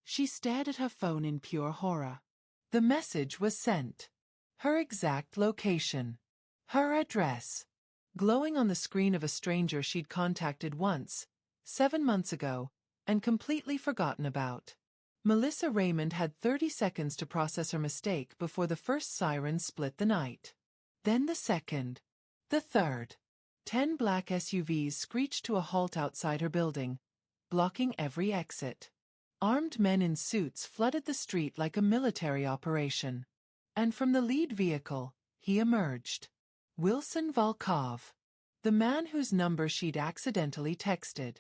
She stared at her phone in pure horror. The message was sent. Her exact location. Her address. Glowing on the screen of a stranger she'd contacted once, 7 months ago, and completely forgotten about. Melissa Raymond had 30 seconds to process her mistake before the first siren split the night. Then the second. The third. 10 black SUVs screeched to a halt outside her building, blocking every exit. Armed men in suits flooded the street like a military operation. And from the lead vehicle, he emerged. Wilson Volkov. The man whose number she'd accidentally texted.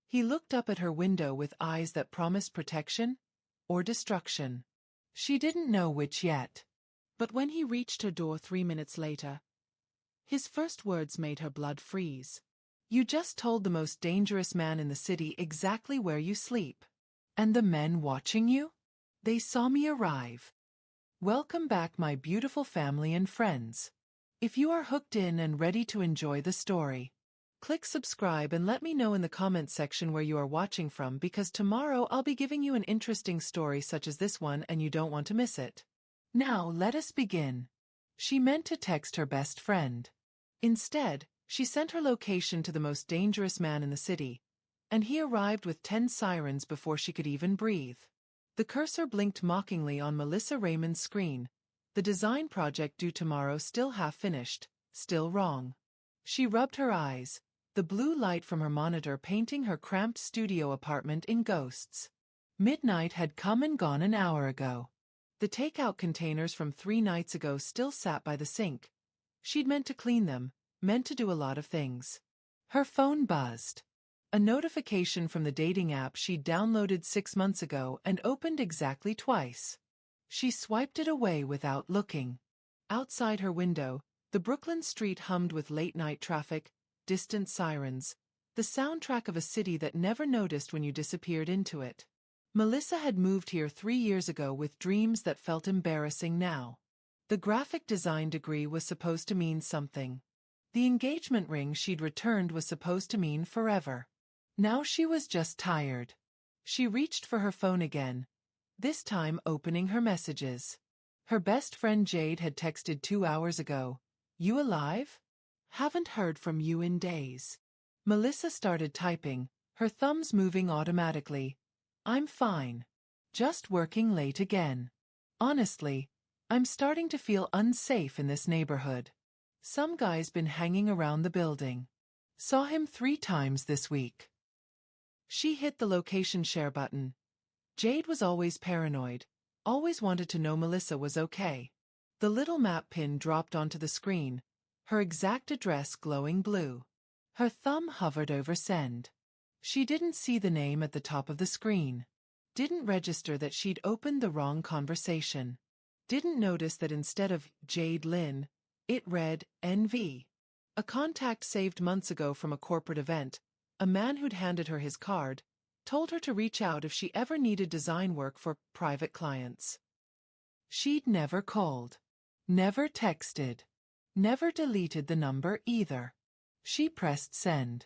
He looked up at her window with eyes that promised protection or destruction. She didn't know which yet. But when he reached her door 3 minutes later, his first words made her blood freeze. You just told the most dangerous man in the city exactly where you sleep. And the men watching you? They saw me arrive. Welcome back, my beautiful family and friends. If you are hooked in and ready to enjoy the story, click subscribe and let me know in the comments section where you are watching from, because tomorrow I'll be giving you an interesting story such as this one and you don't want to miss it. Now let us begin. She meant to text her best friend. Instead, she sent her location to the most dangerous man in the city, and he arrived with 10 sirens before she could even breathe. The cursor blinked mockingly on Melissa Raymond's screen, the design project due tomorrow still half finished, still wrong. She rubbed her eyes, the blue light from her monitor painting her cramped studio apartment in ghosts. Midnight had come and gone an hour ago. The takeout containers from 3 nights ago still sat by the sink. She'd meant to clean them, meant to do a lot of things. Her phone buzzed. A notification from the dating app she'd downloaded 6 months ago and opened exactly twice. She swiped it away without looking. Outside her window, the Brooklyn street hummed with late-night traffic, distant sirens, the soundtrack of a city that never noticed when you disappeared into it. Melissa had moved here 3 years ago with dreams that felt embarrassing now. The graphic design degree was supposed to mean something. The engagement ring she'd returned was supposed to mean forever. Now she was just tired. She reached for her phone again, this time opening her messages. Her best friend Jade had texted 2 hours ago. You alive? Haven't heard from you in days. Melissa started typing, her thumbs moving automatically. I'm fine. Just working late again. Honestly, I'm starting to feel unsafe in this neighborhood. Some guy's been hanging around the building. Saw him 3 times this week. She hit the location share button. Jade was always paranoid, always wanted to know Melissa was okay. The little map pin dropped onto the screen, her exact address glowing blue. Her thumb hovered over send. She didn't see the name at the top of the screen. Didn't register that she'd opened the wrong conversation. Didn't notice that instead of Jade Lynn, it read NV. A contact saved months ago from a corporate event. A man who'd handed her his card told her to reach out if she ever needed design work for private clients. She'd never called. Never texted. Never deleted the number either. She pressed send.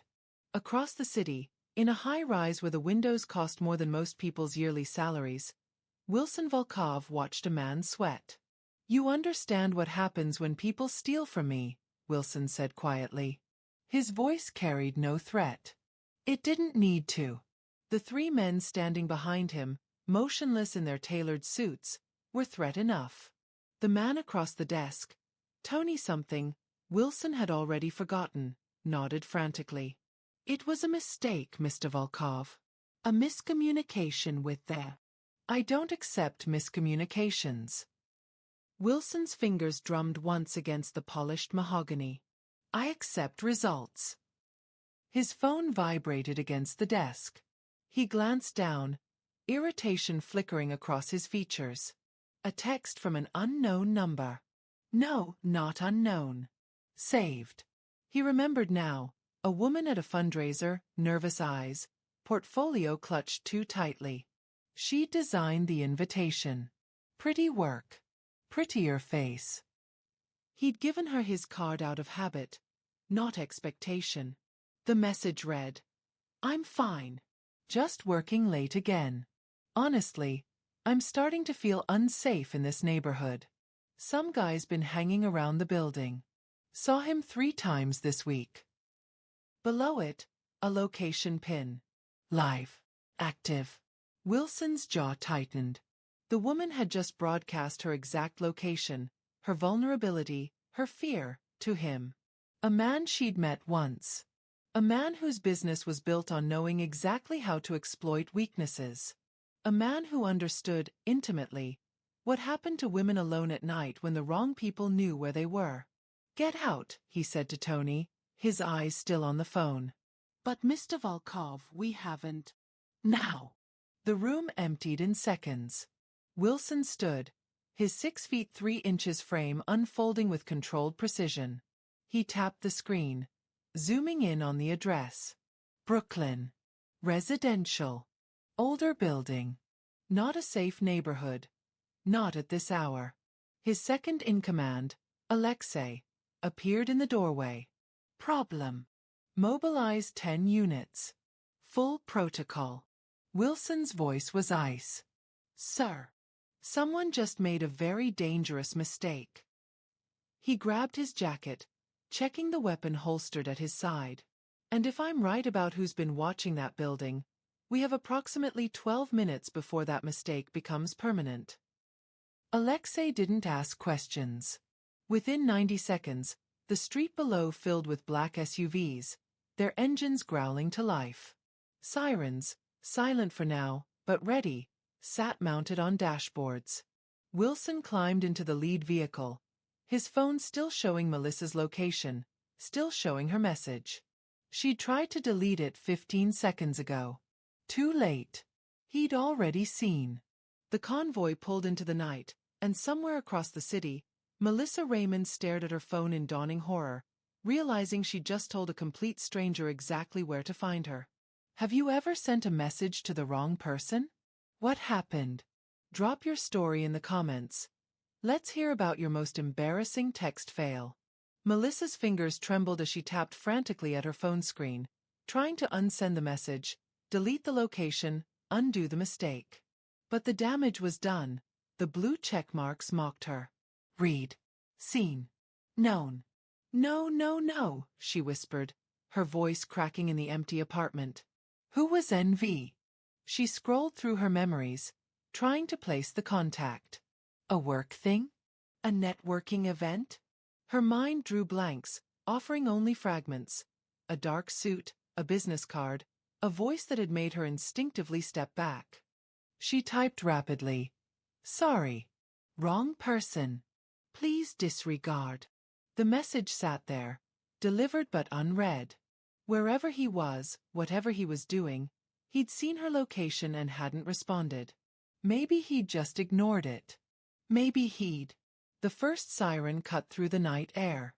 Across the city, in a high-rise where the windows cost more than most people's yearly salaries, Wilson Volkov watched a man sweat. You understand what happens when people steal from me, Wilson said quietly. His voice carried no threat. It didn't need to. The 3 men standing behind him, motionless in their tailored suits, were threat enough. The man across the desk, Tony something, Wilson had already forgotten, nodded frantically. It was a mistake, Mr. Volkov. A miscommunication with their. I don't accept miscommunications. Wilson's fingers drummed once against the polished mahogany. I accept results. His phone vibrated against the desk. He glanced down, irritation flickering across his features. A text from an unknown number. No, not unknown. Saved. He remembered now, a woman at a fundraiser, nervous eyes, portfolio clutched too tightly. She designed the invitation. Pretty work. Prettier face. He'd given her his card out of habit, not expectation. The message read, I'm fine. Just working late again. Honestly, I'm starting to feel unsafe in this neighborhood. Some guy's been hanging around the building. Saw him 3 times this week. Below it, a location pin. Live. Active. Wilson's jaw tightened. The woman had just broadcast her exact location, her vulnerability, her fear, to him. A man she'd met once. A man whose business was built on knowing exactly how to exploit weaknesses. A man who understood, intimately, what happened to women alone at night when the wrong people knew where they were. "Get out," he said to Tony, his eyes still on the phone. "But Mr. Volkov, we haven't." "Now." The room emptied in seconds. Wilson stood, his 6 feet 3 inches frame unfolding with controlled precision. He tapped the screen, zooming in on the address. Brooklyn. Residential. Older building. Not a safe neighborhood. Not at this hour. His second-in-command, Alexei, appeared in the doorway. Problem. Mobilize 10 units. Full protocol. Wilson's voice was ice. "Sir. Someone just made a very dangerous mistake." He grabbed his jacket, checking the weapon holstered at his side. "And if I'm right about who's been watching that building, we have approximately 12 minutes before that mistake becomes permanent." Alexei didn't ask questions. Within 90 seconds, the street below filled with black SUVs, their engines growling to life. Sirens, silent for now, but ready, sat mounted on dashboards. Wilson climbed into the lead vehicle, his phone still showing Melissa's location, still showing her message. She'd tried to delete it 15 seconds ago. Too late. He'd already seen. The convoy pulled into the night, and somewhere across the city, Melissa Raymond stared at her phone in dawning horror, realizing she'd just told a complete stranger exactly where to find her. Have you ever sent a message to the wrong person? What happened? Drop your story in the comments. Let's hear about your most embarrassing text fail. Melissa's fingers trembled as she tapped frantically at her phone screen, trying to unsend the message, delete the location, undo the mistake. But the damage was done. The blue check marks mocked her. Read. Seen. Known. "No, no, no," she whispered, her voice cracking in the empty apartment. Who was NV? She scrolled through her memories, trying to place the contact. A work thing? A networking event? Her mind drew blanks, offering only fragments. A dark suit, a business card, a voice that had made her instinctively step back. She typed rapidly. Sorry. Wrong person. Please disregard. The message sat there, delivered but unread. Wherever he was, whatever he was doing, he'd seen her location and hadn't responded. Maybe he'd just ignored it. Maybe he'd. The first siren cut through the night air.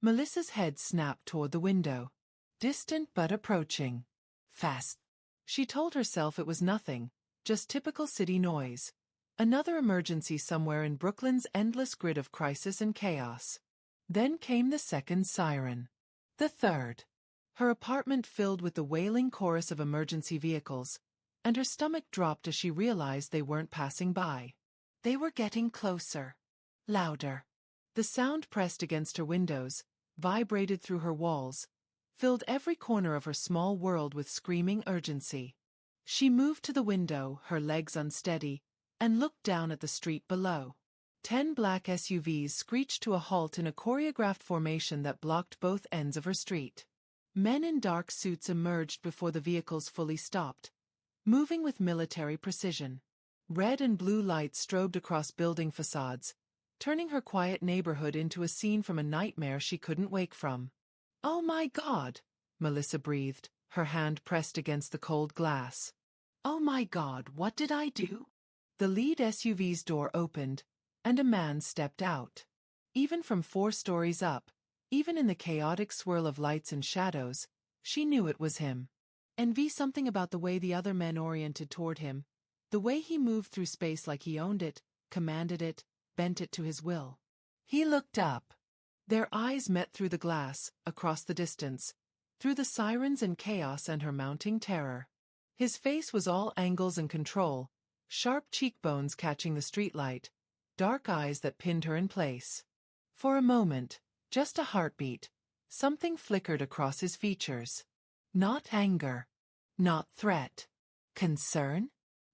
Melissa's head snapped toward the window. Distant but approaching. Fast. She told herself it was nothing, just typical city noise. Another emergency somewhere in Brooklyn's endless grid of crisis and chaos. Then came the second siren. The third. Her apartment filled with the wailing chorus of emergency vehicles, and her stomach dropped as she realized they weren't passing by. They were getting closer. Louder. The sound pressed against her windows, vibrated through her walls, filled every corner of her small world with screaming urgency. She moved to the window, her legs unsteady, and looked down at the street below. 10 black SUVs screeched to a halt in a choreographed formation that blocked both ends of her street. Men in dark suits emerged before the vehicles fully stopped, moving with military precision. Red and blue lights strobed across building facades, turning her quiet neighborhood into a scene from a nightmare she couldn't wake from. "Oh my God," Melissa breathed, her hand pressed against the cold glass. "Oh my God, what did I do?" The lead SUV's door opened, and a man stepped out. Even from 4 stories up, even in the chaotic swirl of lights and shadows, she knew it was him. Envy something about the way the other men oriented toward him, the way he moved through space like he owned it, commanded it, bent it to his will. He looked up. Their eyes met through the glass, across the distance, through the sirens and chaos and her mounting terror. His face was all angles and control, sharp cheekbones catching the streetlight, dark eyes that pinned her in place. For a moment, just a heartbeat, something flickered across his features. Not anger. Not threat. Concern?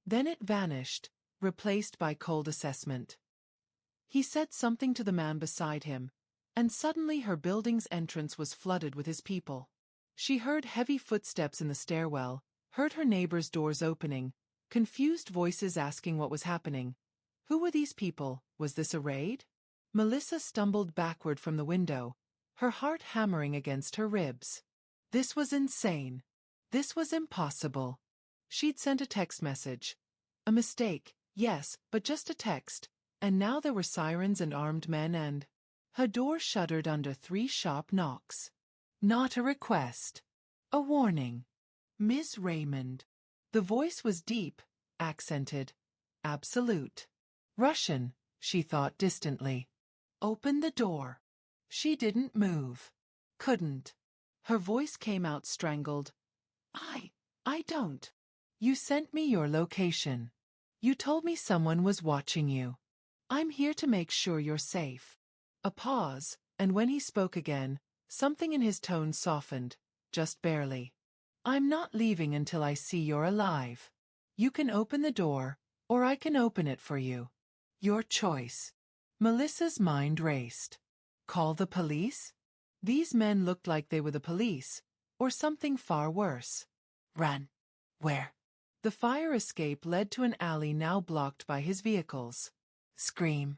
Then it vanished, replaced by cold assessment. He said something to the man beside him, and suddenly her building's entrance was flooded with his people. She heard heavy footsteps in the stairwell, heard her neighbors' doors opening, confused voices asking what was happening. Who were these people? Was this a raid? Melissa stumbled backward from the window, her heart hammering against her ribs. This was insane. This was impossible. She'd sent a text message. A mistake, yes, but just a text, and now there were sirens and armed men and… Her door shuddered under 3 sharp knocks. Not a request. A warning. Ms. Raymond. The voice was deep, accented, absolute. Russian, she thought distantly. Open the door. She didn't move. Couldn't. Her voice came out strangled. I don't. You sent me your location. You told me someone was watching you. I'm here to make sure you're safe. A pause, and when he spoke again, something in his tone softened, just barely. I'm not leaving until I see you're alive. You can open the door, or I can open it for you. Your choice. Melissa's mind raced. Call the police? These men looked like they were the police, or something far worse. Run. Where? The fire escape led to an alley now blocked by his vehicles. Scream.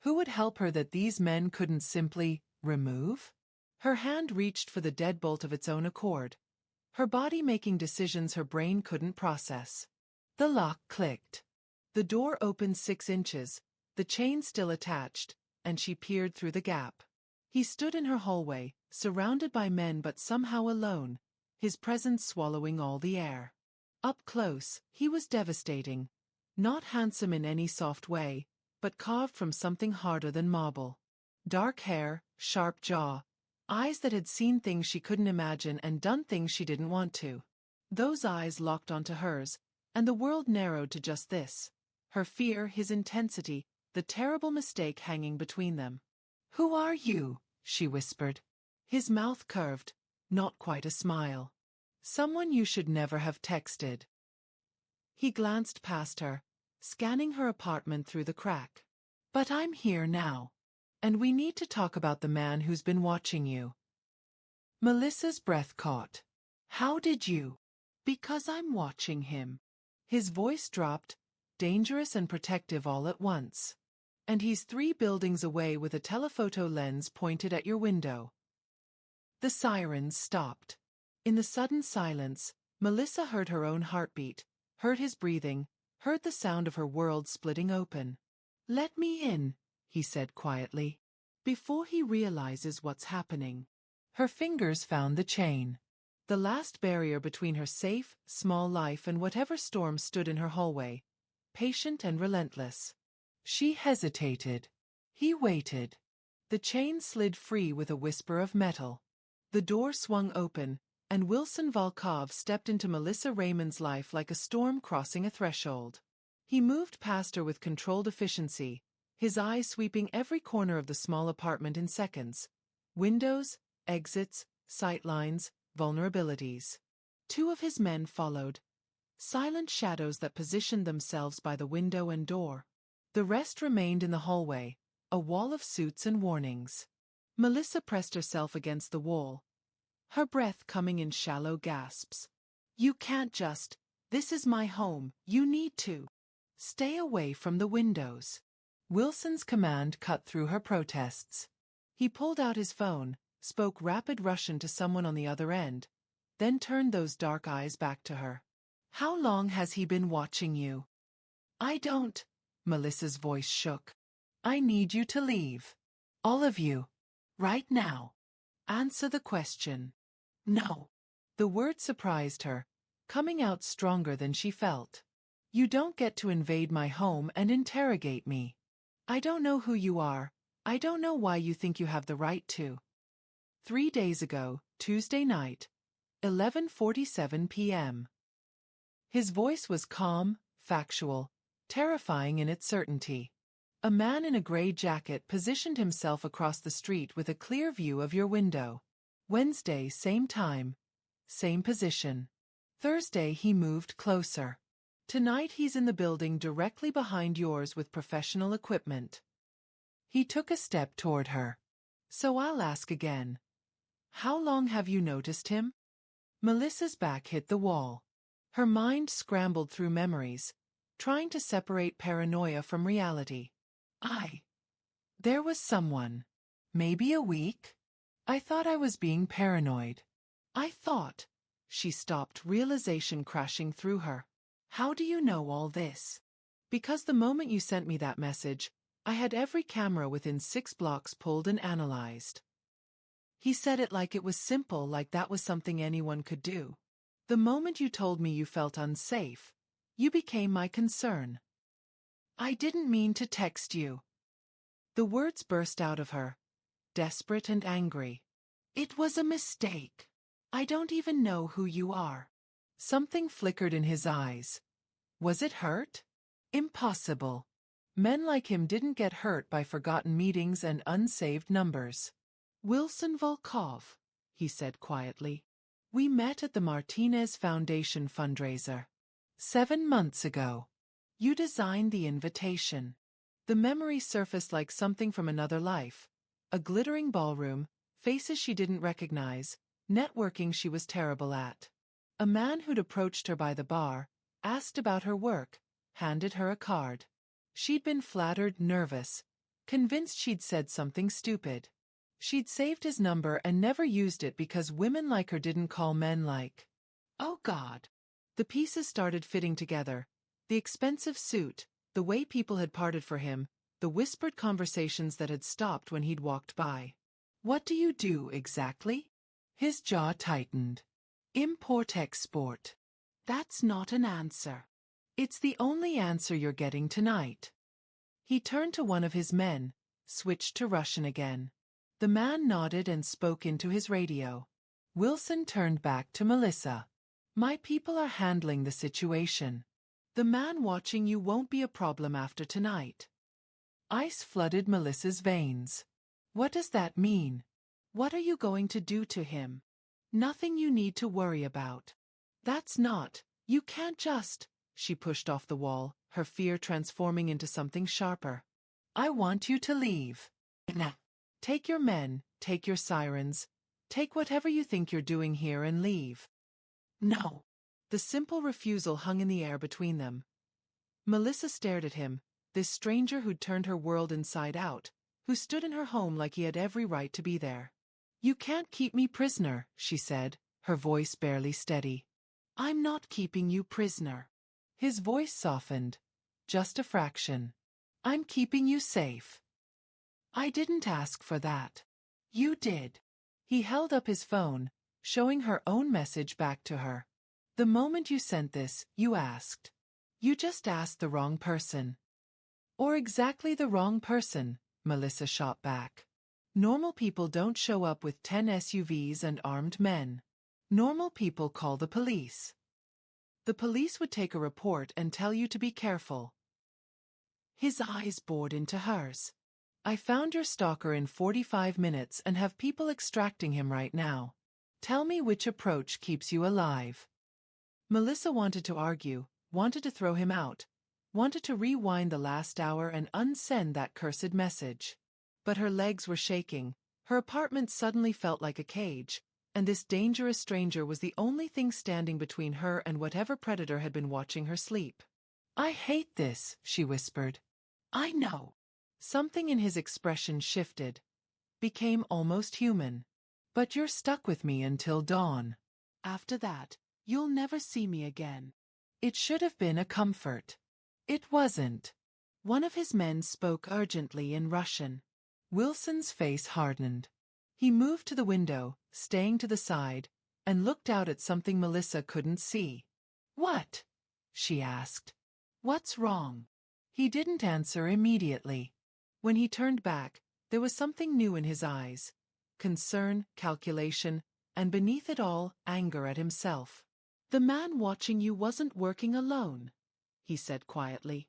Who would help her that these men couldn't simply remove? Her hand reached for the deadbolt of its own accord, her body making decisions her brain couldn't process. The lock clicked. The door opened 6 inches, the chain still attached, and she peered through the gap. He stood in her hallway, surrounded by men but somehow alone, his presence swallowing all the air. Up close, he was devastating. Not handsome in any soft way, but carved from something harder than marble. Dark hair, sharp jaw, eyes that had seen things she couldn't imagine and done things she didn't want to. Those eyes locked onto hers, and the world narrowed to just this. Her fear, his intensity, the terrible mistake hanging between them. Who are you? She whispered. His mouth curved, not quite a smile. Someone you should never have texted. He glanced past her, scanning her apartment through the crack. But I'm here now. And we need to talk about the man who's been watching you. Melissa's breath caught. How did you? Because I'm watching him. His voice dropped, dangerous and protective all at once. And he's 3 buildings away with a telephoto lens pointed at your window. The sirens stopped. In the sudden silence, Melissa heard her own heartbeat, heard his breathing, heard the sound of her world splitting open. Let me in, he said quietly. Before he realizes what's happening. Her fingers found the chain. The last barrier between her safe, small life and whatever storm stood in her hallway. Patient and relentless. She hesitated. He waited. The chain slid free with a whisper of metal. The door swung open, and Wilson Volkov stepped into Melissa Raymond's life like a storm crossing a threshold. He moved past her with controlled efficiency, his eyes sweeping every corner of the small apartment in seconds. Windows, exits, sightlines, vulnerabilities. 2 of his men followed. Silent shadows that positioned themselves by the window and door. The rest remained in the hallway, a wall of suits and warnings. Melissa pressed herself against the wall, her breath coming in shallow gasps. You can't just, this is my home, you need to. Stay away from the windows. Wilson's command cut through her protests. He pulled out his phone, spoke rapid Russian to someone on the other end, then turned those dark eyes back to her. How long has he been watching you? I don't. Melissa's voice shook. I need you to leave. All of you. Right now. Answer the question. No. The word surprised her, coming out stronger than she felt. You don't get to invade my home and interrogate me. I don't know who you are. I don't know why you think you have the right to. 3 days ago, Tuesday night, 11:47 p.m. His voice was calm, factual, terrifying in its certainty. A man in a gray jacket positioned himself across the street with a clear view of your window. Wednesday, same time, same position. Thursday, he moved closer. Tonight he's in the building directly behind yours with professional equipment. He took a step toward her. So I'll ask again. How long have you noticed him? Melissa's back hit the wall. Her mind scrambled through memories, trying to separate paranoia from reality. There was someone. Maybe a week? I thought I was being paranoid. She stopped, realization crashing through her. How do you know all this? Because the moment you sent me that message, I had every camera within 6 blocks pulled and analyzed. He said it like it was simple, like that was something anyone could do. The moment you told me you felt unsafe, you became my concern. I didn't mean to text you. The words burst out of her, desperate and angry. It was a mistake. I don't even know who you are. Something flickered in his eyes. Was it hurt? Impossible. Men like him didn't get hurt by forgotten meetings and unsaved numbers. Wilson Volkov, he said quietly. We met at the Martinez Foundation fundraiser. 7 months ago. You designed the invitation. The memory surfaced like something from another life. A glittering ballroom, faces she didn't recognize, networking she was terrible at. A man who'd approached her by the bar, asked about her work, handed her a card. She'd been flattered, nervous, convinced she'd said something stupid. She'd saved his number and never used it because women like her didn't call men like. Oh God. The pieces started fitting together. The expensive suit, the way people had parted for him, the whispered conversations that had stopped when he'd walked by. What do you do exactly? His jaw tightened. Import-export. That's not an answer. It's the only answer you're getting tonight. He turned to one of his men, switched to Russian again. The man nodded and spoke into his radio. Wilson turned back to Melissa. My people are handling the situation. The man watching you won't be a problem after tonight. Ice flooded Melissa's veins. What does that mean? What are you going to do to him? Nothing you need to worry about. That's not, you can't just, she pushed off the wall, her fear transforming into something sharper. I want you to leave. Nah. Take your men, take your sirens, take whatever you think you're doing here and leave. No. The simple refusal hung in the air between them. Melissa stared at him, this stranger who'd turned her world inside out, who stood in her home like he had every right to be there. You can't keep me prisoner, she said, her voice barely steady. I'm not keeping you prisoner. His voice softened, just a fraction. I'm keeping you safe. I didn't ask for that. You did. He held up his phone, showing her own message back to her. The moment you sent this, you asked. You just asked the wrong person. Or exactly the wrong person, Melissa shot back. Normal people don't show up with 10 SUVs and armed men. Normal people call the police. The police would take a report and tell you to be careful. His eyes bored into hers. I found your stalker in 45 minutes and have people extracting him right now. Tell me which approach keeps you alive. Melissa wanted to argue, wanted to throw him out, wanted to rewind the last hour and unsend that cursed message. But her legs were shaking, her apartment suddenly felt like a cage, and this dangerous stranger was the only thing standing between her and whatever predator had been watching her sleep. I hate this, she whispered. I know. Something in his expression shifted, became almost human. But you're stuck with me until dawn. After that, you'll never see me again. It should have been a comfort. It wasn't. One of his men spoke urgently in Russian. Wilson's face hardened. He moved to the window, staying to the side, and looked out at something Melissa couldn't see. What? She asked. What's wrong? He didn't answer immediately. When he turned back, there was something new in his eyes. Concern, calculation, and beneath it all, anger at himself. The man watching you wasn't working alone, he said quietly.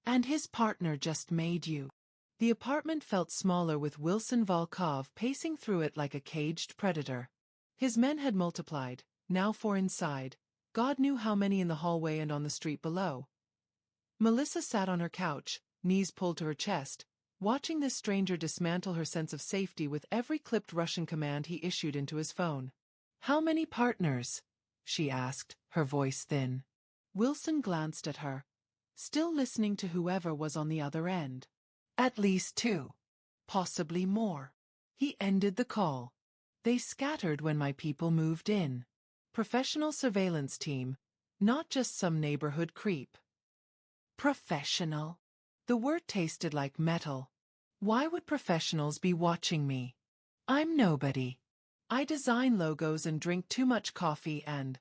And his partner just made you. The apartment felt smaller with Wilson Volkov pacing through it like a caged predator. His men had multiplied, now 4 inside, God knew how many in the hallway and on the street below. Melissa sat on her couch, knees pulled to her chest, watching this stranger dismantle her sense of safety with every clipped Russian command he issued into his phone. "How many partners?" she asked, her voice thin. Wilson glanced at her, still listening to whoever was on the other end. "At least 2. Possibly more." He ended the call. "They scattered when my people moved in. Professional surveillance team, not just some neighborhood creep." Professional. The word tasted like metal. Why would professionals be watching me? I'm nobody. I design logos and drink too much coffee and...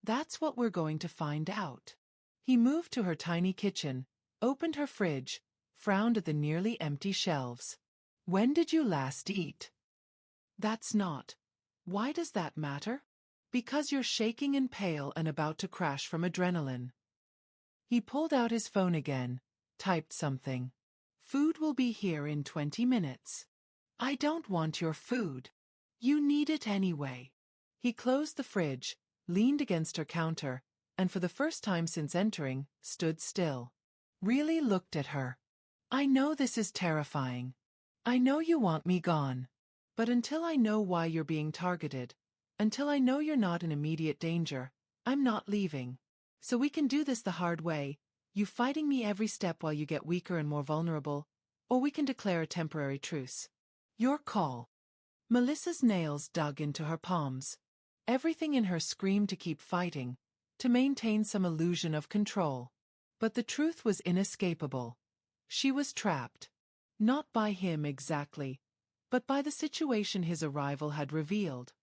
That's what we're going to find out. He moved to her tiny kitchen, opened her fridge, frowned at the nearly empty shelves. "When did you last eat?" "That's not. Why does that matter?" "Because you're shaking and pale and about to crash from adrenaline." He pulled out his phone again, typed something. "Food will be here in 20 minutes. I don't want your food. You need it anyway." He closed the fridge, leaned against her counter, and for the first time since entering, stood still. Really looked at her. "I know this is terrifying. I know you want me gone. But until I know why you're being targeted, until I know you're not in immediate danger, I'm not leaving. So we can do this the hard way, you fighting me every step while you get weaker and more vulnerable, or we can declare a temporary truce. Your call." Melissa's nails dug into her palms. Everything in her screamed to keep fighting, to maintain some illusion of control. But the truth was inescapable. She was trapped. Not by him exactly, but by the situation his arrival had revealed.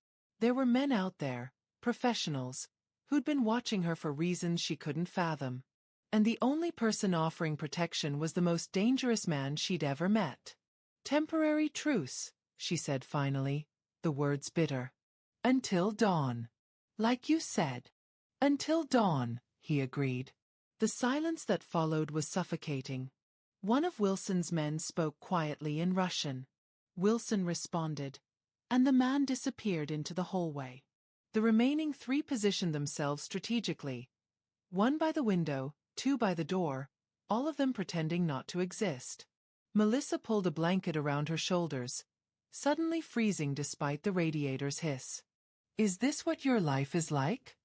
There were men out there, professionals, who'd been watching her for reasons she couldn't fathom. And the only person offering protection was the most dangerous man she'd ever met. "Temporary truce," she said finally, the words bitter. "Until dawn." "Like you said." "Until dawn," he agreed. The silence that followed was suffocating. One of Wilson's men spoke quietly in Russian. Wilson responded, and the man disappeared into the hallway. The remaining 3 positioned themselves strategically. 1 by the window, 2 by the door, all of them pretending not to exist. Melissa pulled a blanket around her shoulders, suddenly freezing despite the radiator's hiss. "Is this what your life is like?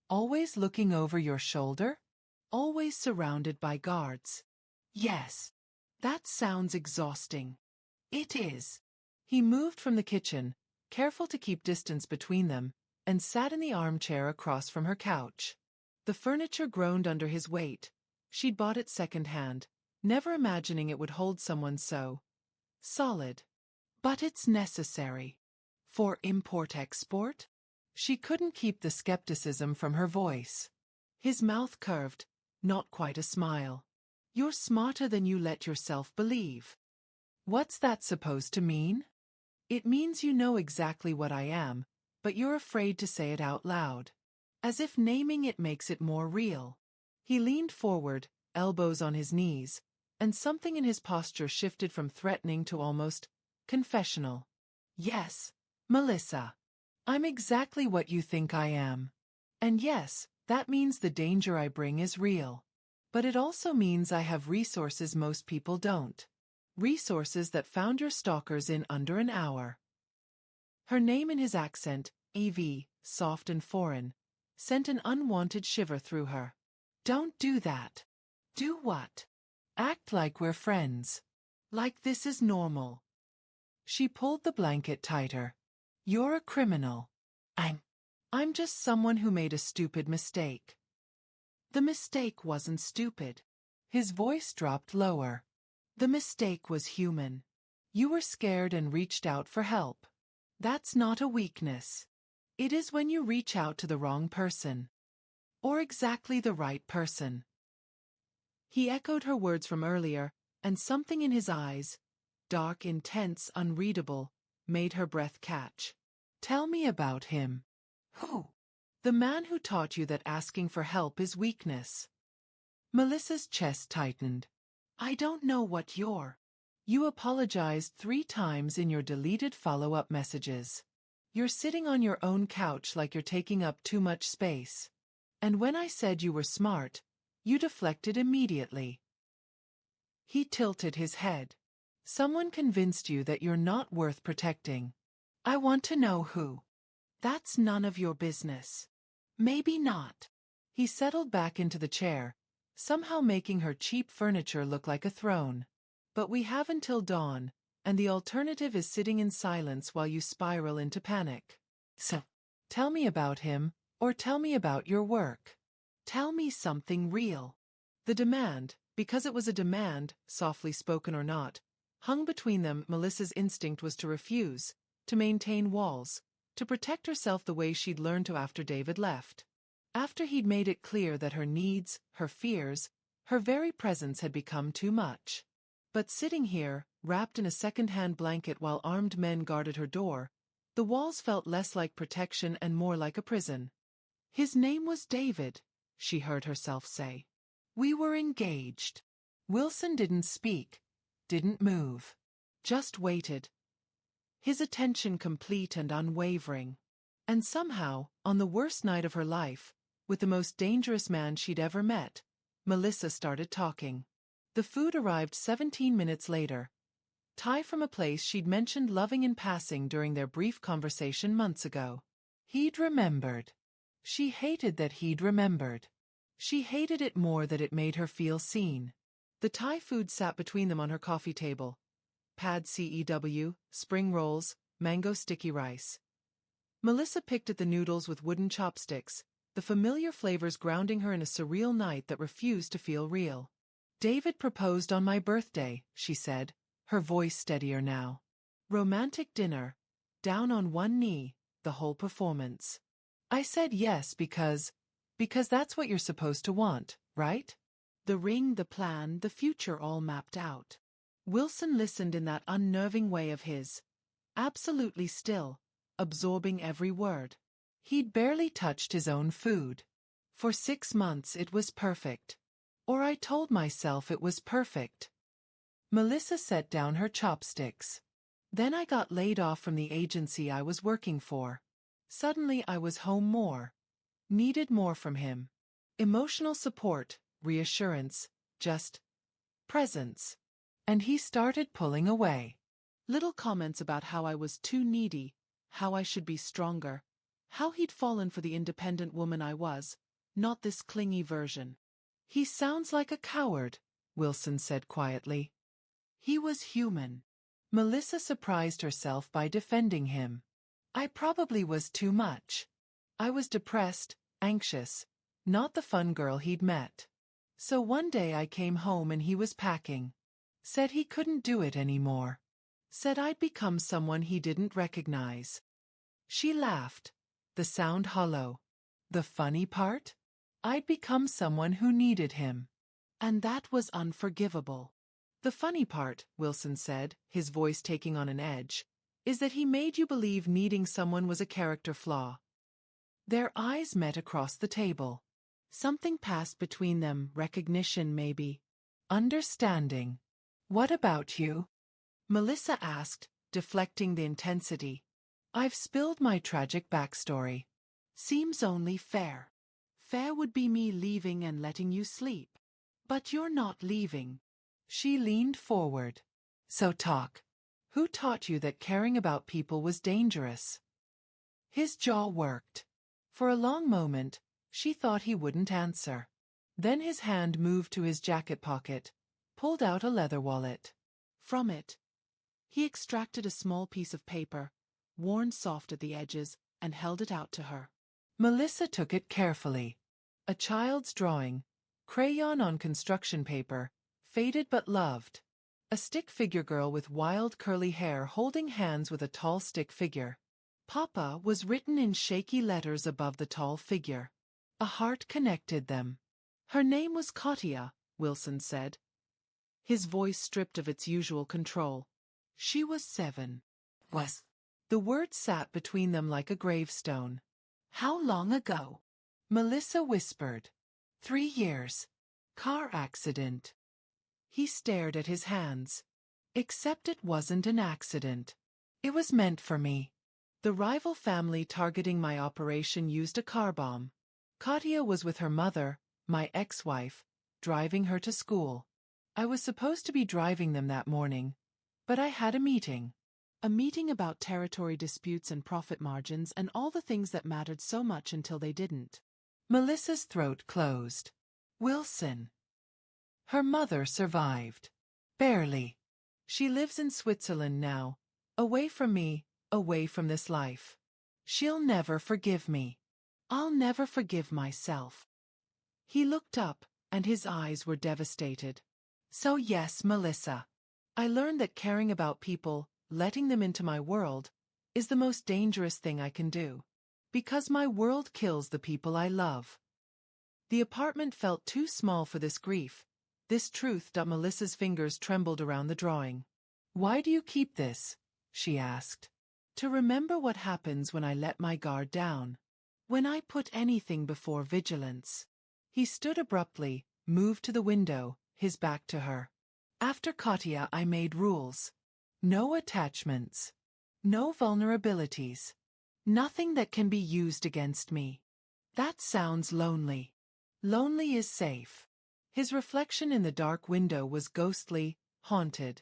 Always looking over your shoulder? Always surrounded by guards?" "Yes." "That sounds exhausting." "It is." He moved from the kitchen, careful to keep distance between them, and sat in the armchair across from her couch. The furniture groaned under his weight. She'd bought it second-hand, never imagining it would hold someone so solid. "But it's necessary." "For import-export?" She couldn't keep the skepticism from her voice. His mouth curved, not quite a smile. "You're smarter than you let yourself believe." "What's that supposed to mean?" "It means you know exactly what I am, but you're afraid to say it out loud. As if naming it makes it more real." He leaned forward, elbows on his knees, and something in his posture shifted from threatening to almost confessional. "Yes, Melissa. I'm exactly what you think I am. And yes, that means the danger I bring is real. But it also means I have resources most people don't. Resources that found your stalkers in under an hour." Her name in his accent, AV, soft and foreign, sent an unwanted shiver through her. "Don't do that." "Do what?" "Act like we're friends. Like this is normal." She pulled the blanket tighter. "You're a criminal." I'm just someone who made a stupid mistake." "The mistake wasn't stupid." His voice dropped lower. "The mistake was human. You were scared and reached out for help. That's not a weakness. It is when you reach out to the wrong person. Or exactly the right person." He echoed her words from earlier, and something in his eyes, dark, intense, unreadable, made her breath catch. "Tell me about him." "Who?" "The man who taught you that asking for help is weakness." Melissa's chest tightened. I don't know what You apologized 3 times in your deleted follow-up messages. You're sitting on your own couch like you're taking up too much space. And when I said you were smart, you deflected immediately. He tilted his head. Someone convinced you that you're not worth protecting. I want to know who. That's none of your business. Maybe not. He settled back into the chair, somehow making her cheap furniture look like a throne. But we have until dawn, and the alternative is sitting in silence while you spiral into panic. So, tell me about him, or tell me about your work. Tell me something real. The demand, because it was a demand, softly spoken or not, hung between them. Melissa's instinct was to refuse, to maintain walls, to protect herself the way she'd learned to after David left. After he'd made it clear that her needs, her fears, her very presence had become too much. But sitting here, wrapped in a second-hand blanket while armed men guarded her door, the walls felt less like protection and more like a prison. His name was David, she heard herself say. We were engaged. Wilson didn't speak, didn't move. Just waited. His attention complete and unwavering. And somehow, on the worst night of her life, with the most dangerous man she'd ever met, Melissa started talking. The food arrived 17 minutes later. Thai from a place she'd mentioned loving in passing during their brief conversation months ago. He'd remembered. She hated that he'd remembered. She hated it more that it made her feel seen. The Thai food sat between them on her coffee table. Pad CEW, spring rolls, mango sticky rice. Melissa picked at the noodles with wooden chopsticks, the familiar flavors grounding her in a surreal night that refused to feel real. David proposed on my birthday, she said, her voice steadier now. Romantic dinner, down on one knee, the whole performance. I said yes because that's what you're supposed to want, right? The ring, the plan, the future all mapped out. Wilson listened in that unnerving way of his, absolutely still, absorbing every word. He'd barely touched his own food. For 6 months it was perfect. Or I told myself it was perfect. Melissa set down her chopsticks. Then I got laid off from the agency I was working for. Suddenly I was home more. Needed more from him. Emotional support, reassurance, just presence. And he started pulling away. Little comments about how I was too needy, how I should be stronger, how he'd fallen for the independent woman I was, not this clingy version. He sounds like a coward, Wilson said quietly. He was human. Melissa surprised herself by defending him. I probably was too much. I was depressed, anxious, not the fun girl he'd met. So one day I came home and he was packing. Said he couldn't do it anymore. Said I'd become someone he didn't recognize. She laughed, the sound hollow. The funny part? I'd become someone who needed him. And that was unforgivable. The funny part, Wilson said, his voice taking on an edge, is that he made you believe needing someone was a character flaw. Their eyes met across the table. Something passed between them, recognition maybe. Understanding. What about you? Melissa asked, deflecting the intensity. I've spilled my tragic backstory. Seems only fair. Fair would be me leaving and letting you sleep. But you're not leaving. She leaned forward. So talk. Who taught you that caring about people was dangerous? His jaw worked. For a long moment, she thought he wouldn't answer. Then his hand moved to his jacket pocket, pulled out a leather wallet. From it, he extracted a small piece of paper, worn soft at the edges, and held it out to her. Melissa took it carefully. A child's drawing, crayon on construction paper, faded but loved. A stick figure girl with wild curly hair holding hands with a tall stick figure. Papa was written in shaky letters above the tall figure. A heart connected them. Her name was Katia, Wilson said, his voice stripped of its usual control. She was 7. Was. The word sat between them like a gravestone. How long ago? Melissa whispered. 3 years. Car accident. He stared at his hands. Except it wasn't an accident. It was meant for me. The rival family targeting my operation used a car bomb. Katia was with her mother, my ex-wife, driving her to school. I was supposed to be driving them that morning, but I had a meeting. A meeting about territory disputes and profit margins and all the things that mattered so much until they didn't. Melissa's throat closed. Wilson. Her mother survived. Barely. She lives in Switzerland now, away from me, away from this life. She'll never forgive me. I'll never forgive myself. He looked up, and his eyes were devastated. So yes, Melissa. I learned that caring about people, letting them into my world, is the most dangerous thing I can do. Because my world kills the people I love. The apartment felt too small for this grief, this truth. Melissa's fingers trembled around the drawing. Why do you keep this? She asked. To remember what happens when I let my guard down. When I put anything before vigilance. He stood abruptly, moved to the window, his back to her. After Katia I made rules. No attachments. No vulnerabilities. Nothing that can be used against me. That sounds lonely. Lonely is safe. His reflection in the dark window was ghostly, haunted.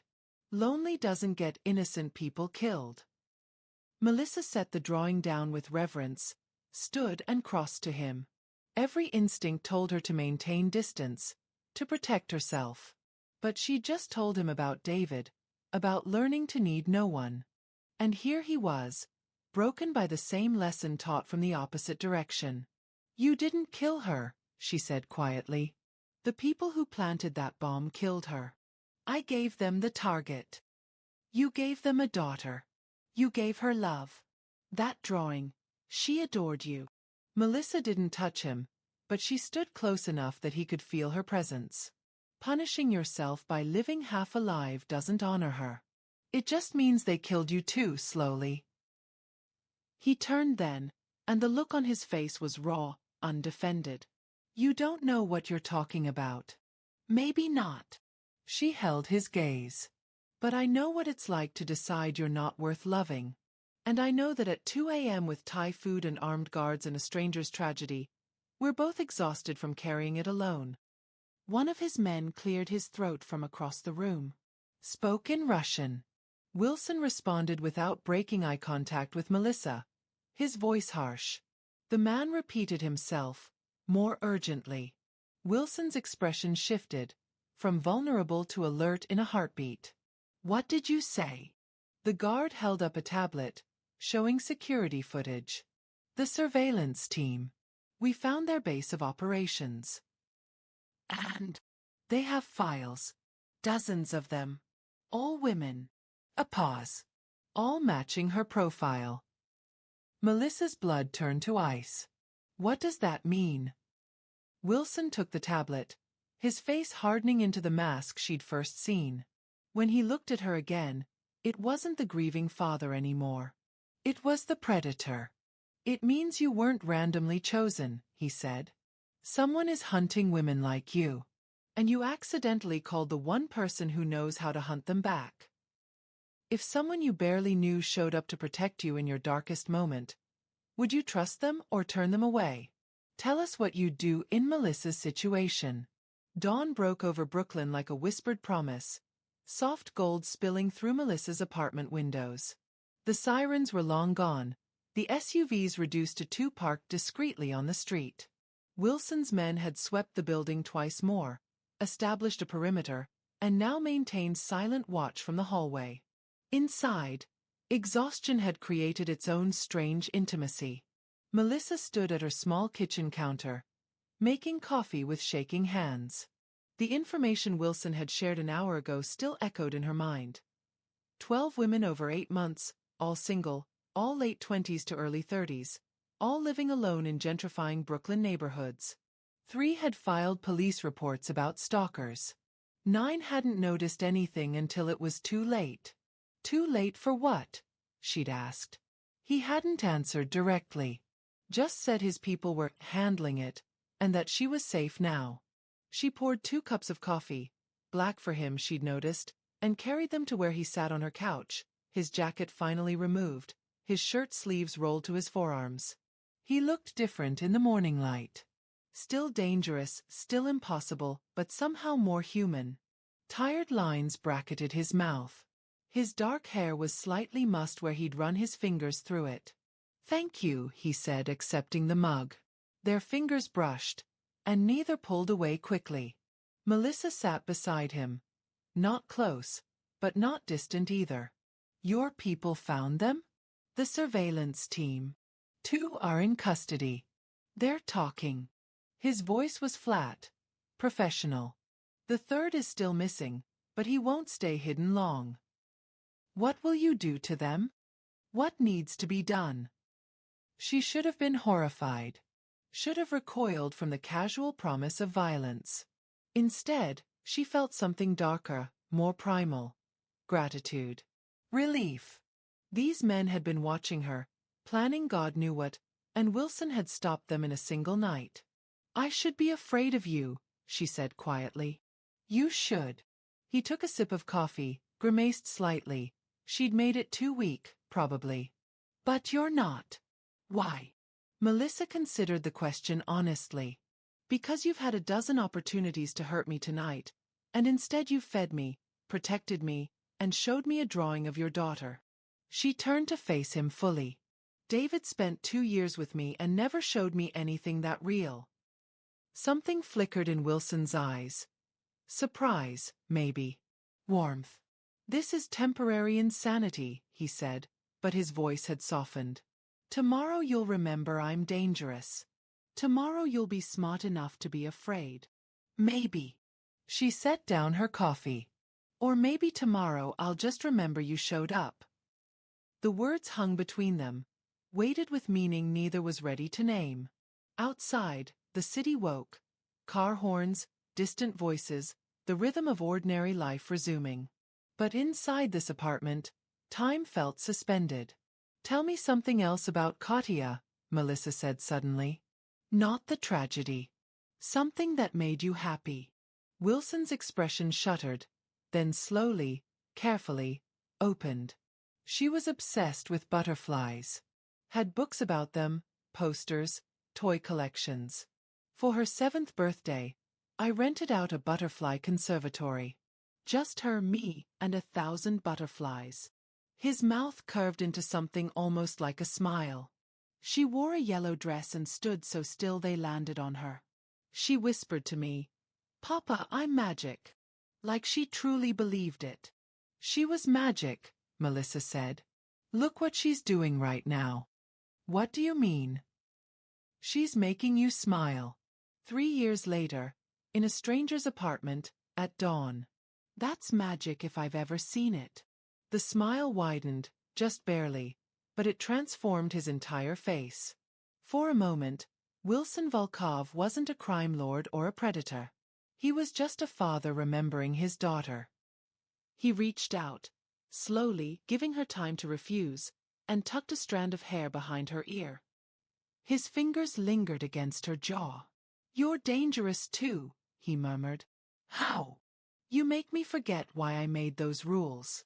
Lonely doesn't get innocent people killed. Melissa set the drawing down with reverence, stood and crossed to him. Every instinct told her to maintain distance, to protect herself. But she just told him about David, about learning to need no one. And here he was, broken by the same lesson taught from the opposite direction. You didn't kill her, she said quietly. The people who planted that bomb killed her. I gave them the target. You gave them a daughter. You gave her love. That drawing, she adored you. Melissa didn't touch him, but she stood close enough that he could feel her presence. Punishing yourself by living half alive doesn't honor her. It just means they killed you too slowly. He turned then, and the look on his face was raw, undefended. You don't know what you're talking about. Maybe not. She held his gaze. But I know what it's like to decide you're not worth loving. And I know that at 2 a.m. with Thai food and armed guards and a stranger's tragedy, we're both exhausted from carrying it alone. One of his men cleared his throat from across the room. Spoke in Russian. Wilson responded without breaking eye contact with Melissa, his voice harsh. The man repeated himself, more urgently. Wilson's expression shifted, from vulnerable to alert in a heartbeat. What did you say? The guard held up a tablet, showing security footage. The surveillance team. We found their base of operations. And they have files. Dozens of them. All women. A pause. All matching her profile. Melissa's blood turned to ice. What does that mean? Wilson took the tablet, his face hardening into the mask she'd first seen. When he looked at her again, it wasn't the grieving father anymore. It was the predator. It means you weren't randomly chosen, he said. Someone is hunting women like you. And you accidentally called the one person who knows how to hunt them back. If someone you barely knew showed up to protect you in your darkest moment, would you trust them or turn them away? Tell us what you'd do in Melissa's situation. Dawn broke over Brooklyn like a whispered promise, soft gold spilling through Melissa's apartment windows. The sirens were long gone, the SUVs reduced to two parked discreetly on the street. Wilson's men had swept the building twice more, established a perimeter, and now maintained silent watch from the hallway. Inside, exhaustion had created its own strange intimacy. Melissa stood at her small kitchen counter, making coffee with shaking hands. The information Wilson had shared an hour ago still echoed in her mind. 12 women over 8 months, all single, all late 20s to early 30s, all living alone in gentrifying Brooklyn neighborhoods. 3 had filed police reports about stalkers. 9 hadn't noticed anything until it was too late. Too late for what? She'd asked. He hadn't answered directly. Just said his people were handling it, and that she was safe now. She poured 2 cups of coffee, black for him she'd noticed, and carried them to where he sat on her couch, his jacket finally removed, his shirt sleeves rolled to his forearms. He looked different in the morning light. Still dangerous, still impossible, but somehow more human. Tired lines bracketed his mouth. His dark hair was slightly mussed where he'd run his fingers through it. "Thank you," he said, accepting the mug. Their fingers brushed, and neither pulled away quickly. Melissa sat beside him. Not close, but not distant either. "Your people found them?" "The surveillance team. 2 are in custody. They're talking." His voice was flat, professional. "The 3rd is still missing, but he won't stay hidden long." "What will you do to them? What needs to be done?" She should have been horrified. Should have recoiled from the casual promise of violence. Instead, she felt something darker, more primal. Gratitude. Relief. These men had been watching her, planning God knew what, and Wilson had stopped them in a single night. "I should be afraid of you," she said quietly. "You should." He took a sip of coffee, grimaced slightly. She'd made it too weak, probably. "But you're not." "Why?" Melissa considered the question honestly. "Because you've had a dozen opportunities to hurt me tonight, and instead you fed me, protected me, and showed me a drawing of your daughter." She turned to face him fully. "David spent 2 years with me and never showed me anything that real." Something flickered in Wilson's eyes. Surprise, maybe. Warmth. "This is temporary insanity," he said, but his voice had softened. "Tomorrow you'll remember I'm dangerous. Tomorrow you'll be smart enough to be afraid. Maybe." She set down her coffee. "Or maybe tomorrow I'll just remember you showed up." The words hung between them, weighted with meaning neither was ready to name. Outside, the city woke. Car horns, distant voices, the rhythm of ordinary life resuming. But inside this apartment, time felt suspended. "Tell me something else about Katia," Melissa said suddenly. "Not the tragedy. Something that made you happy." Wilson's expression shuttered, then slowly, carefully, opened. She was obsessed with butterflies. Had books about them, posters, toy collections. "For her 7th birthday, I rented out a butterfly conservatory. Just her, me, and 1,000 butterflies." His mouth curved into something almost like a smile. "She wore a yellow dress and stood so still they landed on her. She whispered to me, 'Papa, I'm magic.' Like she truly believed it." "She was magic," Melissa said. "Look what she's doing right now." "What do you mean?" "She's making you smile. 3 years later, in a stranger's apartment, at dawn. That's magic if I've ever seen it." The smile widened, just barely, but it transformed his entire face. For a moment, Wilson Volkov wasn't a crime lord or a predator. He was just a father remembering his daughter. He reached out, slowly, giving her time to refuse, and tucked a strand of hair behind her ear. His fingers lingered against her jaw. "You're dangerous too," he murmured. "How?" "You make me forget why I made those rules."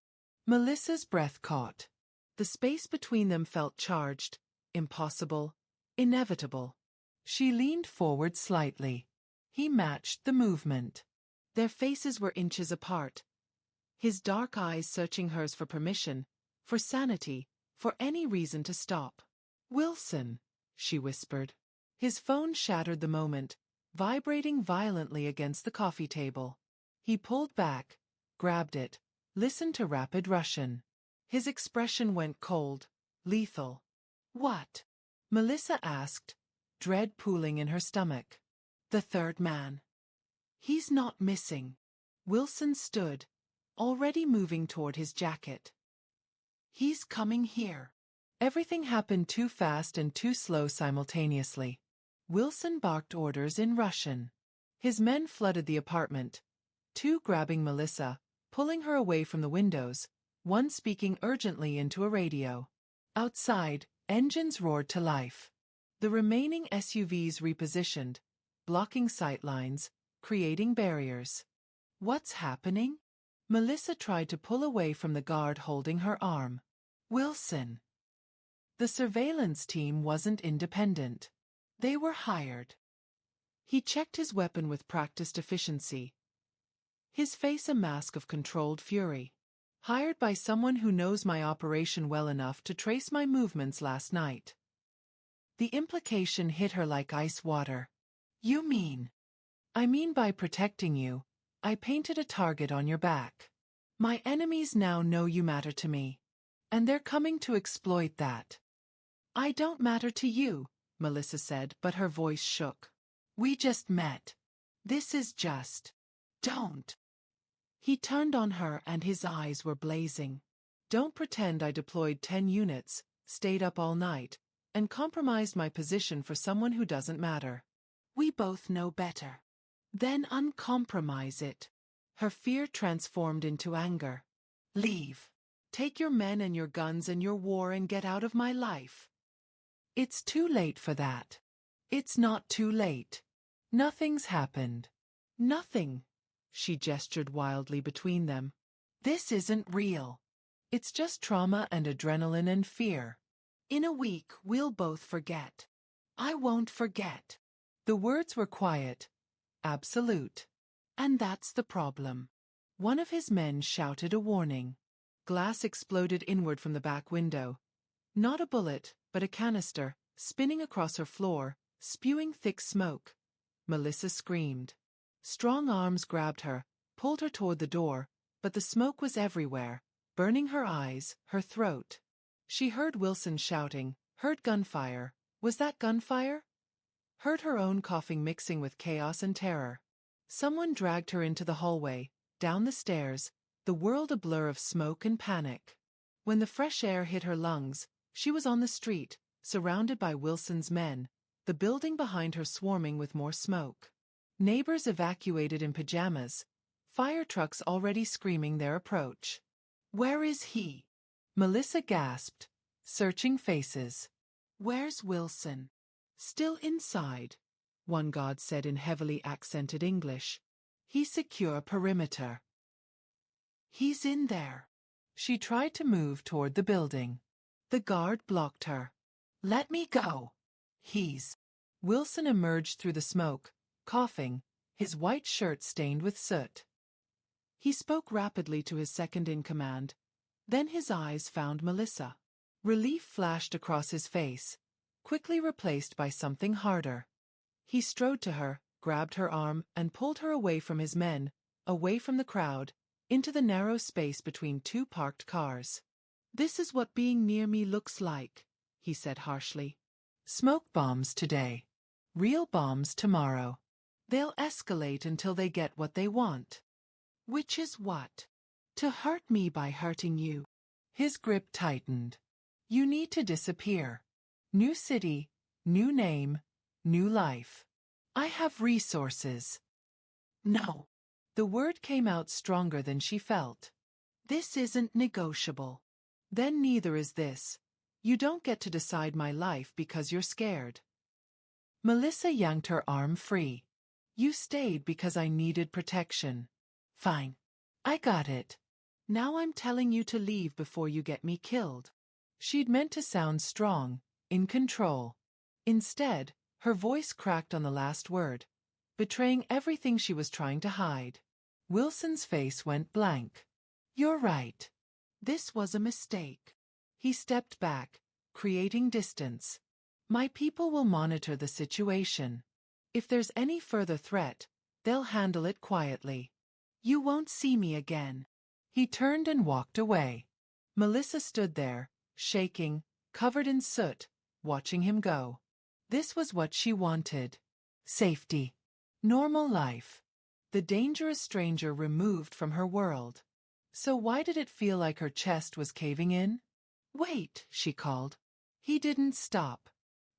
Melissa's breath caught. The space between them felt charged, impossible, inevitable. She leaned forward slightly. He matched the movement. Their faces were inches apart, his dark eyes searching hers for permission, for sanity, for any reason to stop. "Wilson," she whispered. His phone shattered the moment, vibrating violently against the coffee table. He pulled back, grabbed it, listened to rapid Russian. His expression went cold, lethal. "What?" Melissa asked, dread pooling in her stomach. "The 3rd man. He's not missing." Wilson stood, already moving toward his jacket. "He's coming here." Everything happened too fast and too slow simultaneously. Wilson barked orders in Russian. His men flooded the apartment, 2 grabbing Melissa, pulling her away from the windows, 1 speaking urgently into a radio. Outside, engines roared to life. The remaining SUVs repositioned, blocking sightlines, creating barriers. What's happening? Melissa tried to pull away from the guard holding her arm. Wilson. The surveillance team wasn't independent. They were hired. He checked his weapon with practiced efficiency, his face a mask of controlled fury. Hired by someone who knows my operation well enough to trace my movements last night. The implication hit her like ice water. You mean? I mean by protecting you, I painted a target on your back. My enemies now know you matter to me. And they're coming to exploit that. I don't matter to you, Melissa said, but her voice shook. We just met. This is just... Don't. He turned on her and his eyes were blazing. Don't pretend I deployed 10 units, stayed up all night, and compromised my position for someone who doesn't matter. We both know better. Then uncompromise it. Her fear transformed into anger. Leave. Take your men and your guns and your war and get out of my life. It's too late for that. It's not too late. Nothing's happened. Nothing. She gestured wildly between them. This isn't real. It's just trauma and adrenaline and fear. In a week, we'll both forget. I won't forget. The words were quiet, absolute. And that's the problem. One of his men shouted a warning. Glass exploded inward from the back window. Not a bullet, but a canister, spinning across her floor, spewing thick smoke. Melissa screamed. Strong arms grabbed her, pulled her toward the door, but the smoke was everywhere, burning her eyes, her throat. She heard Wilson shouting, heard gunfire. Was that gunfire? Heard her own coughing mixing with chaos and terror. Someone dragged her into the hallway, down the stairs, the world a blur of smoke and panic. When the fresh air hit her lungs, she was on the street, surrounded by Wilson's men, the building behind her swarming with more smoke. Neighbors evacuated in pajamas, fire trucks already screaming their approach. Where is he? Melissa gasped, searching faces. Where's Wilson? Still inside, one guard said in heavily accented English. He's secure perimeter. He's in there. She tried to move toward the building. The guard blocked her. Let me go. He's... Wilson emerged through the smoke, coughing, his white shirt stained with soot. He spoke rapidly to his second-in-command. Then his eyes found Melissa. Relief flashed across his face, quickly replaced by something harder. He strode to her, grabbed her arm, and pulled her away from his men, away from the crowd, into the narrow space between two parked cars. This is what being near me looks like, he said harshly. Smoke bombs today. Real bombs tomorrow. They'll escalate until they get what they want. Which is what? To hurt me by hurting you. His grip tightened. You need to disappear. New city, new name, new life. I have resources. No. The word came out stronger than she felt. This isn't negotiable. Then neither is this. You don't get to decide my life because you're scared. Melissa yanked her arm free. You stayed because I needed protection. Fine. I got it. Now I'm telling you to leave before you get me killed. She'd meant to sound strong, in control. Instead, her voice cracked on the last word, betraying everything she was trying to hide. Wilson's face went blank. You're right. This was a mistake. He stepped back, creating distance. My people will monitor the situation. If there's any further threat, they'll handle it quietly. You won't see me again. He turned and walked away. Melissa stood there, shaking, covered in soot, watching him go. This was what she wanted. Safety. Normal life. The dangerous stranger removed from her world. So why did it feel like her chest was caving in? Wait, she called. He didn't stop.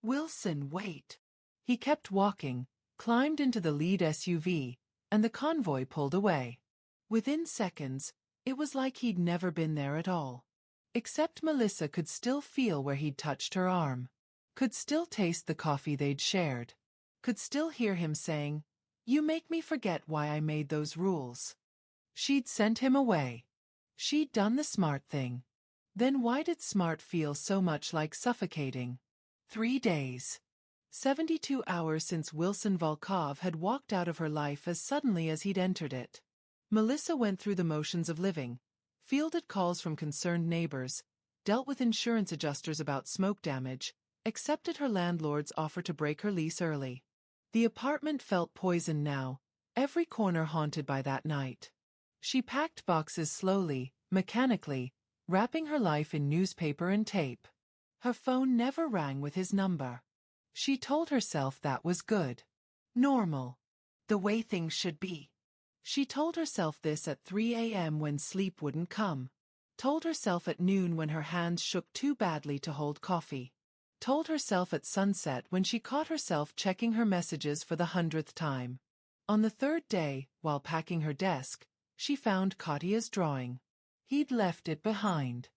Wilson, wait. He kept walking, climbed into the lead SUV, and the convoy pulled away. Within seconds, it was like he'd never been there at all. Except Melissa could still feel where he'd touched her arm. Could still taste the coffee they'd shared. Could still hear him saying, You make me forget why I made those rules. She'd sent him away. She'd done the smart thing. Then why did smart feel so much like suffocating? 3 days. 72 hours since Wilson Volkov had walked out of her life as suddenly as he'd entered it. Melissa went through the motions of living, fielded calls from concerned neighbors, dealt with insurance adjusters about smoke damage, accepted her landlord's offer to break her lease early. The apartment felt poisoned now, every corner haunted by that night. She packed boxes slowly, mechanically, wrapping her life in newspaper and tape. Her phone never rang with his number. She told herself that was good. Normal. The way things should be. She told herself this at 3 a.m. when sleep wouldn't come. Told herself at noon when her hands shook too badly to hold coffee. Told herself at sunset when she caught herself checking her messages for the 100th time. On the 3rd day, while packing her desk, she found Katya's drawing. He'd left it behind.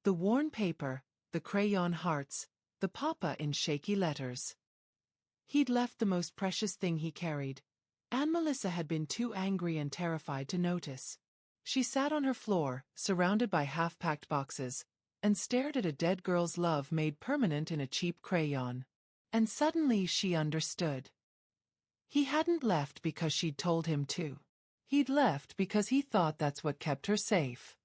The worn paper, the crayon hearts, the papa in shaky letters. He'd left the most precious thing he carried, and Melissa had been too angry and terrified to notice. She sat on her floor, surrounded by half-packed boxes, and stared at a dead girl's love made permanent in a cheap crayon. And suddenly she understood. He hadn't left because she'd told him to. He'd left because he thought that's what kept her safe.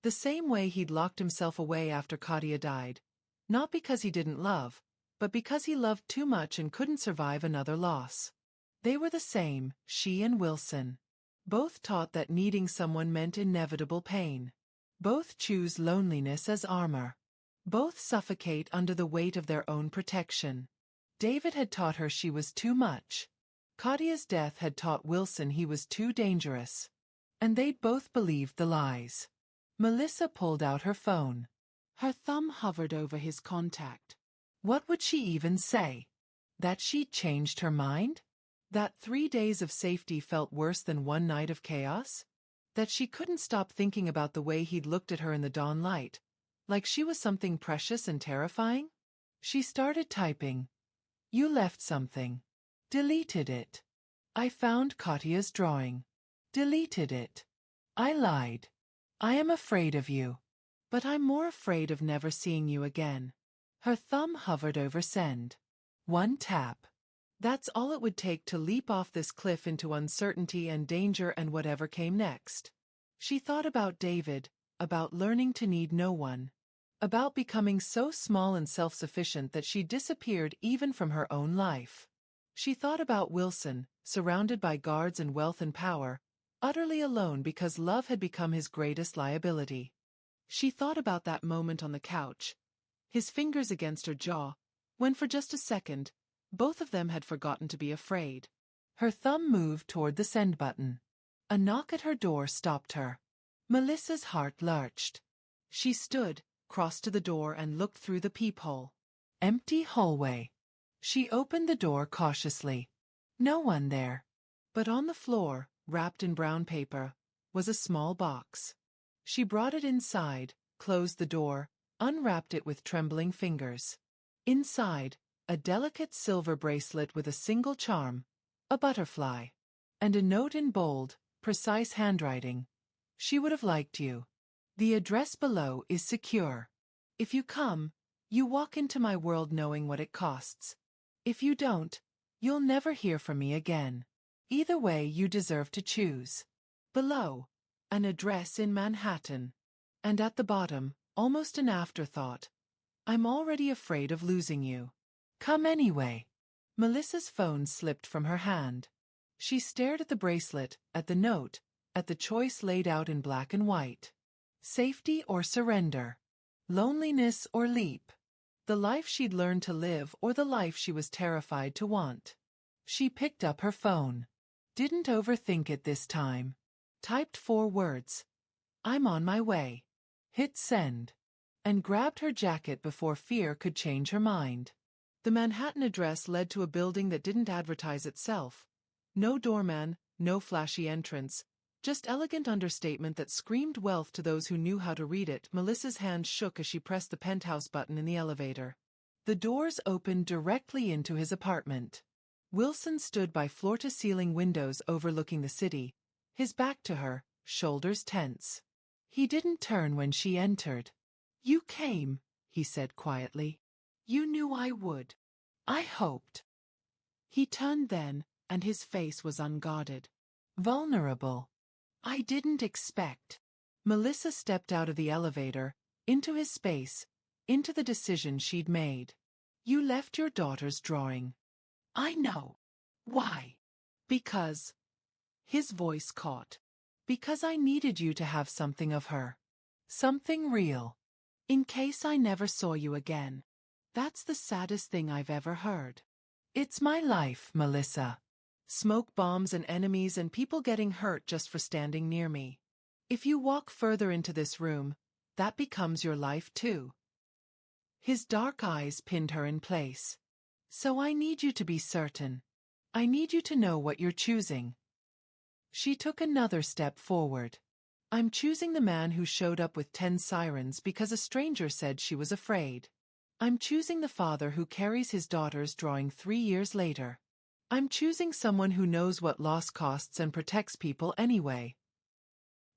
The same way he'd locked himself away after Katya died. Not because he didn't love, but because he loved too much and couldn't survive another loss. They were the same, she and Wilson. Both taught that needing someone meant inevitable pain. Both choose loneliness as armor. Both suffocate under the weight of their own protection. David had taught her she was too much. Katya's death had taught Wilson he was too dangerous. And they'd both believed the lies. Melissa pulled out her phone. Her thumb hovered over his contact. What would she even say? That she'd changed her mind? That 3 days of safety felt worse than 1 night of chaos? That she couldn't stop thinking about the way he'd looked at her in the dawn light, like she was something precious and terrifying? She started typing. You left something. Deleted it. I found Katya's drawing. Deleted it. I lied. I am afraid of you. But I'm more afraid of never seeing you again. Her thumb hovered over send. 1 tap. That's all it would take to leap off this cliff into uncertainty and danger and whatever came next. She thought about David, about learning to need no one. About becoming so small and self-sufficient that she disappeared even from her own life. She thought about Wilson, surrounded by guards and wealth and power, utterly alone because love had become his greatest liability. She thought about that moment on the couch, his fingers against her jaw, when for just a second, both of them had forgotten to be afraid. Her thumb moved toward the send button. A knock at her door stopped her. Melissa's heart lurched. She stood, crossed to the door and looked through the peephole. Empty hallway. She opened the door cautiously. No one there. But on the floor, wrapped in brown paper, was a small box. She brought it inside, closed the door, unwrapped it with trembling fingers. Inside, a delicate silver bracelet with a single charm, a butterfly, and a note in bold, precise handwriting. She would have liked you. The address below is secure. If you come, you walk into my world knowing what it costs. If you don't, you'll never hear from me again. Either way, you deserve to choose. Below, an address in Manhattan. And at the bottom, almost an afterthought, I'm already afraid of losing you. Come anyway. Melissa's phone slipped from her hand. She stared at the bracelet, at the note, at the choice laid out in black and white. Safety or surrender? Loneliness or leap? The life she'd learned to live or the life she was terrified to want? She picked up her phone. Didn't overthink it this time. Typed 4 words. I'm on my way. Hit send. And grabbed her jacket before fear could change her mind. The Manhattan address led to a building that didn't advertise itself. No doorman, no flashy entrance, just elegant understatement that screamed wealth to those who knew how to read it. Melissa's hand shook as she pressed the penthouse button in the elevator. The doors opened directly into his apartment. Wilson stood by floor-to-ceiling windows overlooking the city, his back to her, shoulders tense. He didn't turn when she entered. "You came," he said quietly. "You knew I would. I hoped." He turned then, and his face was unguarded. Vulnerable. "I didn't expect." Melissa stepped out of the elevator, into his space, into the decision she'd made. "You left your daughter's drawing." "I know. Why?" "Because." His voice caught. "Because I needed you to have something of her. Something real. In case I never saw you again." "That's the saddest thing I've ever heard." "It's my life, Melissa. Smoke bombs and enemies and people getting hurt just for standing near me. If you walk further into this room, that becomes your life too." His dark eyes pinned her in place. "So I need you to be certain. I need you to know what you're choosing." She took another step forward. "I'm choosing the man who showed up with 10 sirens because a stranger said she was afraid. I'm choosing the father who carries his daughter's drawing 3 years later. I'm choosing someone who knows what loss costs and protects people anyway."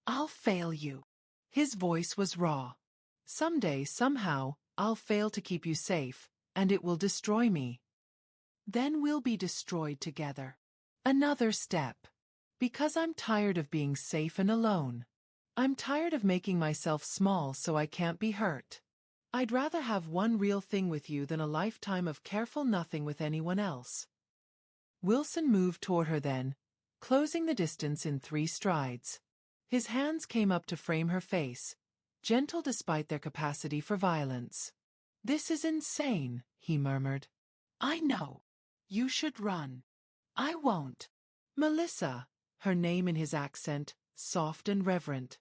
"I'll fail you." His voice was raw. "Someday, somehow, I'll fail to keep you safe, and it will destroy me. Then we'll be destroyed together." Another step. "Because I'm tired of being safe and alone. I'm tired of making myself small so I can't be hurt. I'd rather have one real thing with you than a lifetime of careful nothing with anyone else." Wilson moved toward her then, closing the distance in 3 strides. His hands came up to frame her face, gentle despite their capacity for violence. "This is insane," he murmured. "I know. You should run." "I won't." "Melissa," her name in his accent, soft and reverent.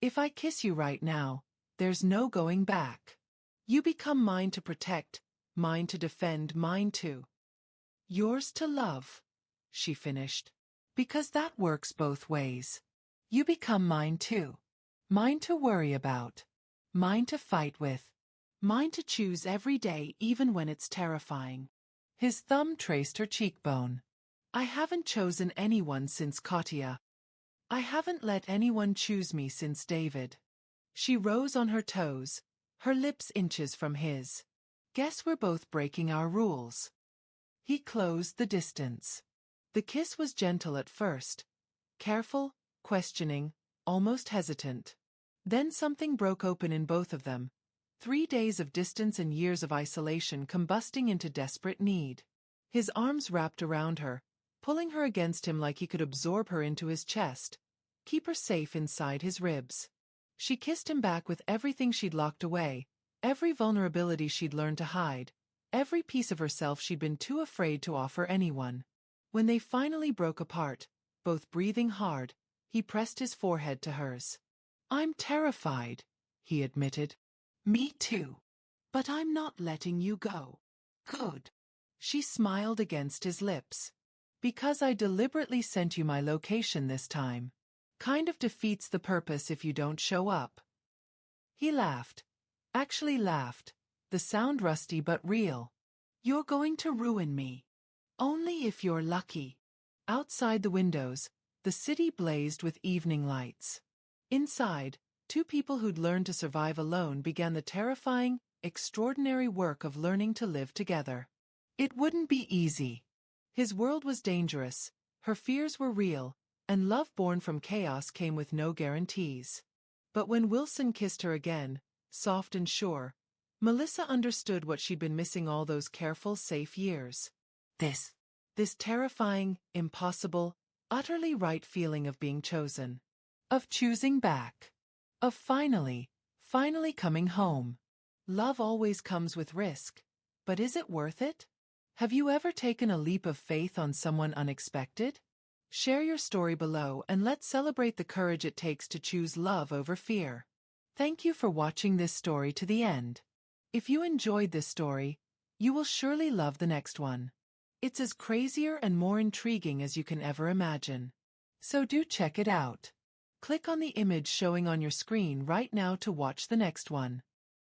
"If I kiss you right now, there's no going back. You become mine to protect, mine to defend, mine to—" "Yours to love," she finished. "Because that works both ways. You become mine too. Mine to worry about. Mine to fight with. Mine to choose every day even when it's terrifying." His thumb traced her cheekbone. "I haven't chosen anyone since Katia. I haven't let anyone choose me since David." She rose on her toes, her lips inches from his. "Guess we're both breaking our rules." He closed the distance. The kiss was gentle at first, careful, questioning, almost hesitant. Then something broke open in both of them, 3 days of distance and years of isolation combusting into desperate need. His arms wrapped around her, pulling her against him like he could absorb her into his chest, keep her safe inside his ribs. She kissed him back with everything she'd locked away, every vulnerability she'd learned to hide, every piece of herself she'd been too afraid to offer anyone. When they finally broke apart, both breathing hard, he pressed his forehead to hers. "I'm terrified," he admitted. "Me too. But I'm not letting you go." "Good." She smiled against his lips. "Because I deliberately sent you my location this time. Kind of defeats the purpose if you don't show up." He laughed. Actually laughed, the sound rusty but real. "You're going to ruin me. Only if you're lucky." Outside the windows, the city blazed with evening lights. Inside, 2 people who'd learned to survive alone began the terrifying, extraordinary work of learning to live together. It wouldn't be easy. His world was dangerous, her fears were real, and love born from chaos came with no guarantees. But when Wilson kissed her again, soft and sure, Melissa understood what she'd been missing all those careful, safe years. This terrifying, impossible, utterly right feeling of being chosen. Of choosing back. Of finally coming home. Love always comes with risk. But is it worth it? Have you ever taken a leap of faith on someone unexpected? Share your story below and let's celebrate the courage it takes to choose love over fear. Thank you for watching this story to the end. If you enjoyed this story, you will surely love the next one. It's as crazier and more intriguing as you can ever imagine. So do check it out. Click on the image showing on your screen right now to watch the next one.